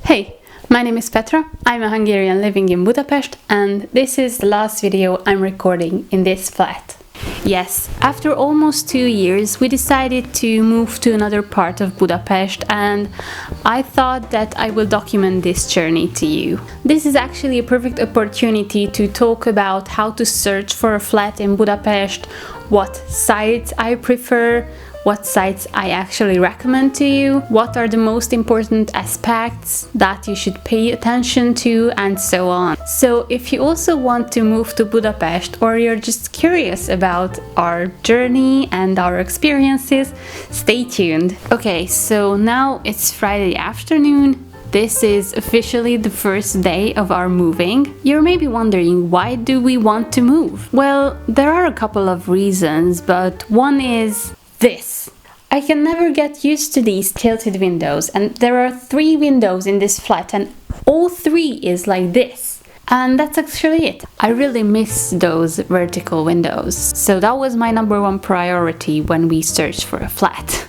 Hey, my name is Petra, I'm a Hungarian living in Budapest, and this is the last video I'm recording in this flat. Yes, after almost 2 years we decided to move to another part of Budapest, and I thought that I will document this journey to you. This is actually a perfect opportunity to talk about how to search for a flat in Budapest, what sites I prefer, what sites I actually recommend to you, what are the most important aspects that you should pay attention to, and so on. So if you also want to move to Budapest, or you're just curious about our journey and our experiences, stay tuned. Okay, so now it's Friday afternoon. This is officially the first day of our moving. You're maybe wondering, why do we want to move? Well, there are a couple of reasons, but one is this. I can never get used to these tilted windows, and there are 3 windows in this flat and all 3 is like this. And that's actually it. I really miss those vertical windows. So that was my number 1 priority when we searched for a flat.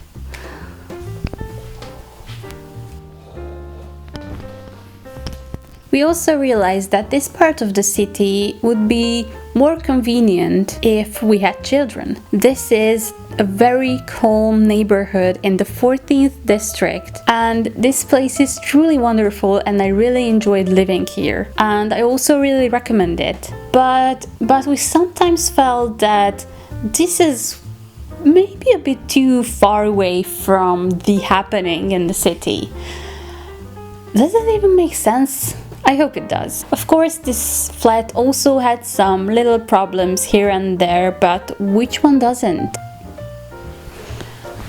We also realized that this part of the city would be more convenient if we had children. This is a very calm neighborhood in the 14th district, and this place is truly wonderful and I really enjoyed living here, and I also really recommend it. But we sometimes felt that this is maybe a bit too far away from the happening in the city. Does that even make sense? I hope it does. Of course, this flat also had some little problems here and there, but which one doesn't?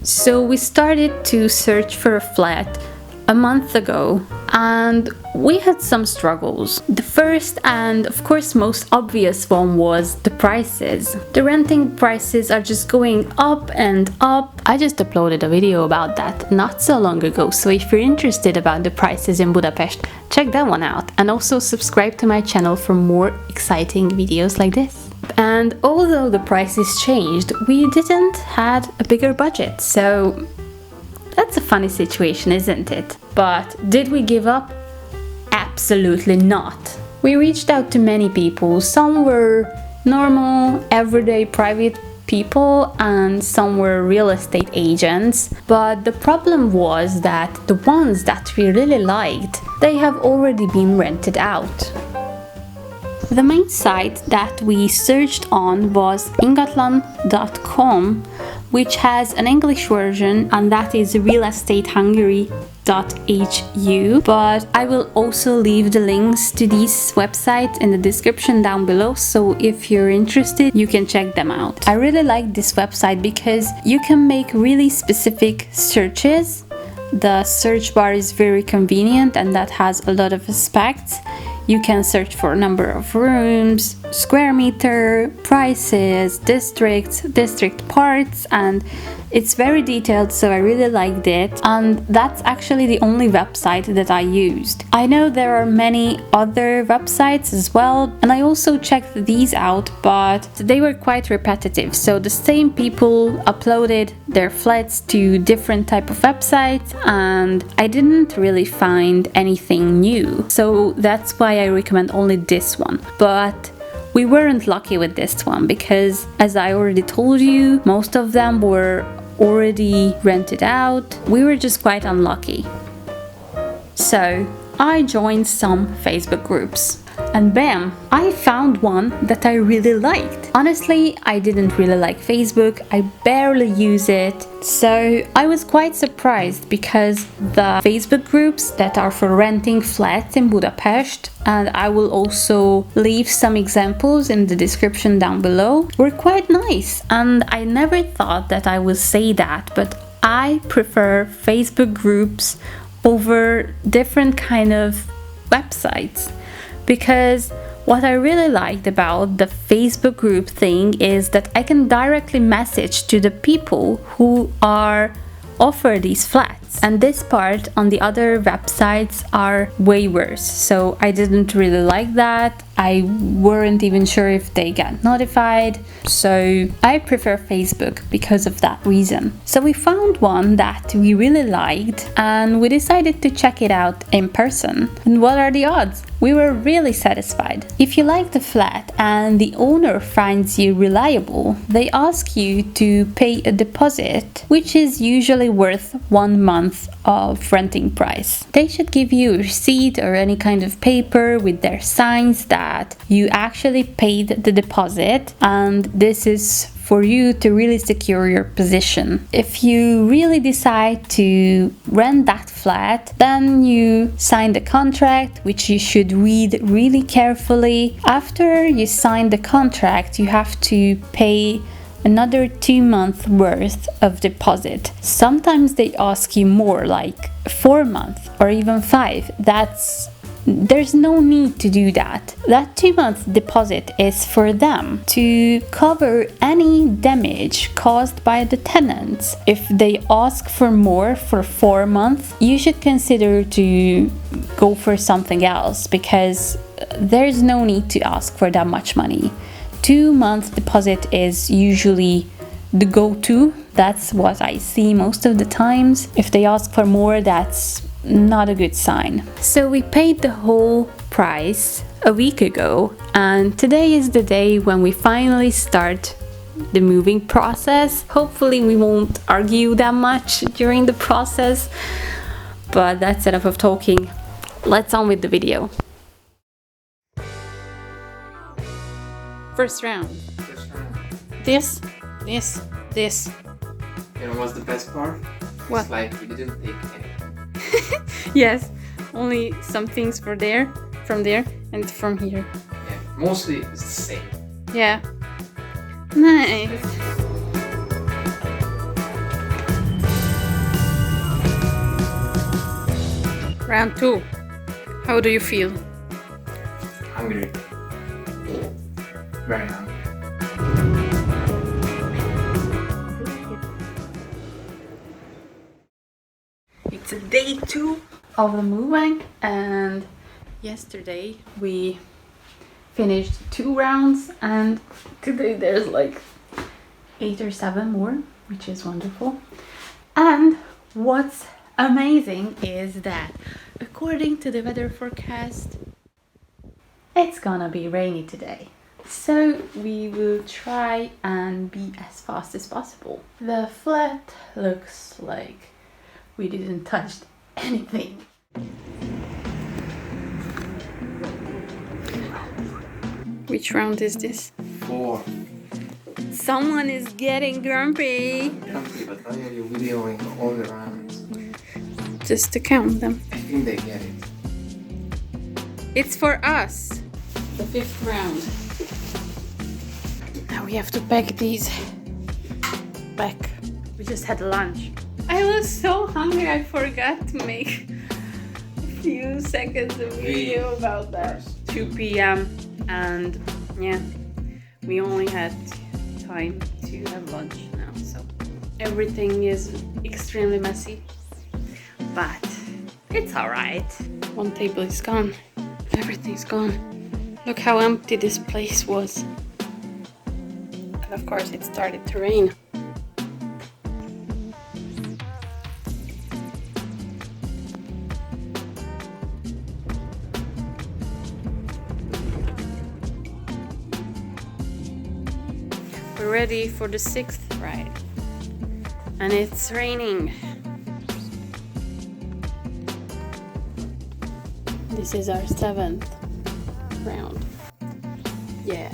So we started to search for a flat a month ago, and we had some struggles. The first and of course most obvious one was the prices. The renting prices are just going up and up. I just uploaded a video about that not so long ago, so if you're interested about the prices in Budapest, check that one out, and also subscribe to my channel for more exciting videos like this. And although the prices changed, we didn't had a bigger budget, so that's a funny situation, isn't it? But did we give up? Absolutely not. We reached out to many people. Some were normal, everyday private people, and some were real estate agents. But the problem was that the ones that we really liked, they have already been rented out. The main site that we searched on was ingatlan.com, which has an English version, and that is realestatehungary.hu, but I will also leave the links to these websites in the description down below, so if you're interested, you can check them out. I really like this website because you can make really specific searches. The search bar is very convenient, and that has a lot of aspects. You can search for a number of rooms, square meter, prices, districts, district parts, and it's very detailed, so I really liked it, and that's actually the only website that I used. I know there are many other websites as well, and I also checked these out, but they were quite repetitive, so the same people uploaded their flats to different type of websites, and I didn't really find anything new, so that's why I recommend only this one. But we weren't lucky with this one because, as I already told you, most of them were already rented out. We were just quite unlucky. So I joined some Facebook groups, and bam, I found one that I really liked. Honestly, I didn't really like Facebook, I barely use it, so I was quite surprised because the Facebook groups that are for renting flats in Budapest, and I will also leave some examples in the description down below, were quite nice, and I never thought that I would say that, but I prefer Facebook groups over different kind of websites. Because what I really liked about the Facebook group thing is that I can directly message to the people who are offer these flats. months. And this part on the other websites are way worse. So I didn't really like that. I weren't even sure if they get notified. So I prefer Facebook because of that reason. So we found one that we really liked and we decided to check it out in person. And what are the odds? We were really satisfied. If you like the flat and the owner finds you reliable, they ask you to pay a deposit, which is usually worth 1 month of renting price. They should give you a receipt or any kind of paper with their signs that you actually paid the deposit, and this is for you to really secure your position. If you really decide to rent that flat, then you sign the contract, which you should read really carefully. After you sign the contract, you have to pay another 2 months worth of deposit. Sometimes they ask you more, like 4 months or even 5. There's no need to do that. That 2 months deposit is for them to cover any damage caused by the tenants. If they ask for more for 4 months, you should consider to go for something else, because there's no need to ask for that much money. 2 months deposit is usually the go-to. That's what I see most of the times. If they ask for more, that's not a good sign. So we paid the whole price a week ago, and today is the day when we finally start the moving process. Hopefully we won't argue that much during the process, but that's enough of talking. Let's on with the video. First round. This. You know what's the best part? What? It's like we didn't take any. Yes, only some things from there, and from here. Yeah, mostly it's the same. Yeah. Nice. Round 2. How do you feel? Hungry. Very hungry. It's day 2 of the moving, and yesterday we finished 2 rounds, and today there's like 8 or 7 more, which is wonderful. And what's amazing is that according to the weather forecast, it's gonna be rainy today. So we will try and be as fast as possible. The flat looks like we didn't touch anything. Which round is this? 4. Someone is getting grumpy. Grumpy, but why are you videoing all the rounds? Just to count them. I think they get it. It's for us. The 5th round. Now we have to pack these back. We just had lunch. I was so hungry I forgot to make a few seconds of video about that. 2 p.m. and yeah, we only had time to have lunch now, so everything is extremely messy, but it's alright. One table is gone, everything's gone. Look how empty this place was. And of course it started to rain. We're ready for the 6th ride, and it's raining. This is our 7th round. Yeah.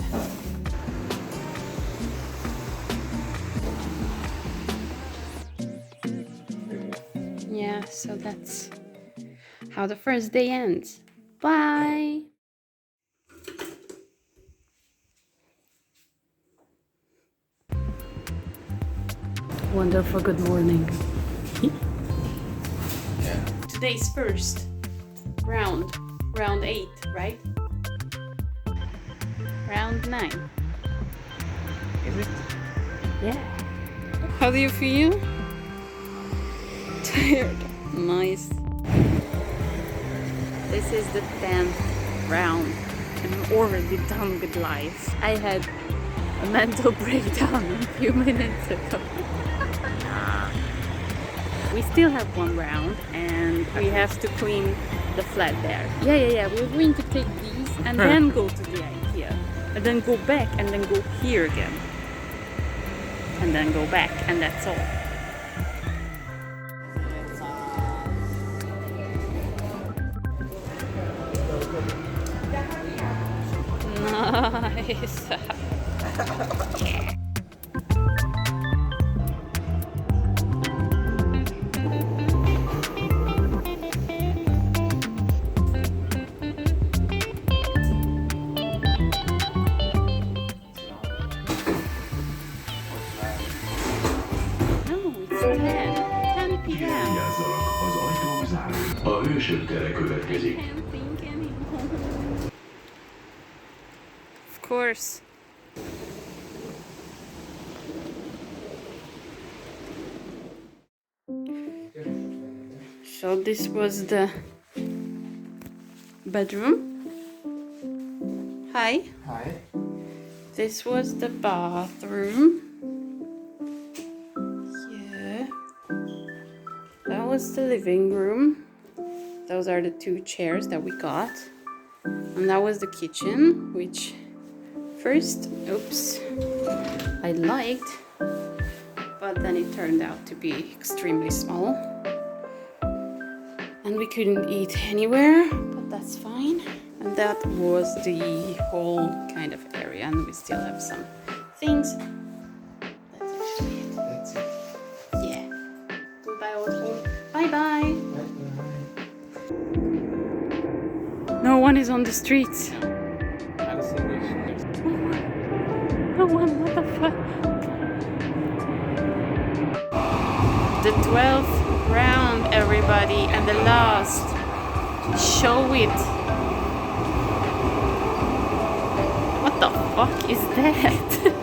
Yeah, so that's how the first day ends. Bye! Wonderful good morning. Yeah. Today's first round 8, right? Round 9. Is it? Yeah. How do you feel? Tired. Nice. This is the 10th round and I'm already done with life. I had a mental breakdown a few minutes ago. We still have one round and we have to clean the flat there. Yeah. We're going to take these and then go to the IKEA. And then go back and then go here again. And then go back and that's all. Nice. Vigyázzanak, az ajtó zárul. A hősök tere következik. Of course. So this was the bedroom. Hi. Hi. This was the bathroom. Yeah. That was the living room. Those are the two chairs that we got. And that was the kitchen, which first, I liked, but then it turned out to be extremely small. And we couldn't eat anywhere, but that's fine. And that was the whole kind of area, and we still have some things. That's actually it. That's it. Yeah. Goodbye, old home. Bye-bye. No one is on the streets. No one, what the fuck? The 12th round, everybody, and the last. Show it. What the fuck is that?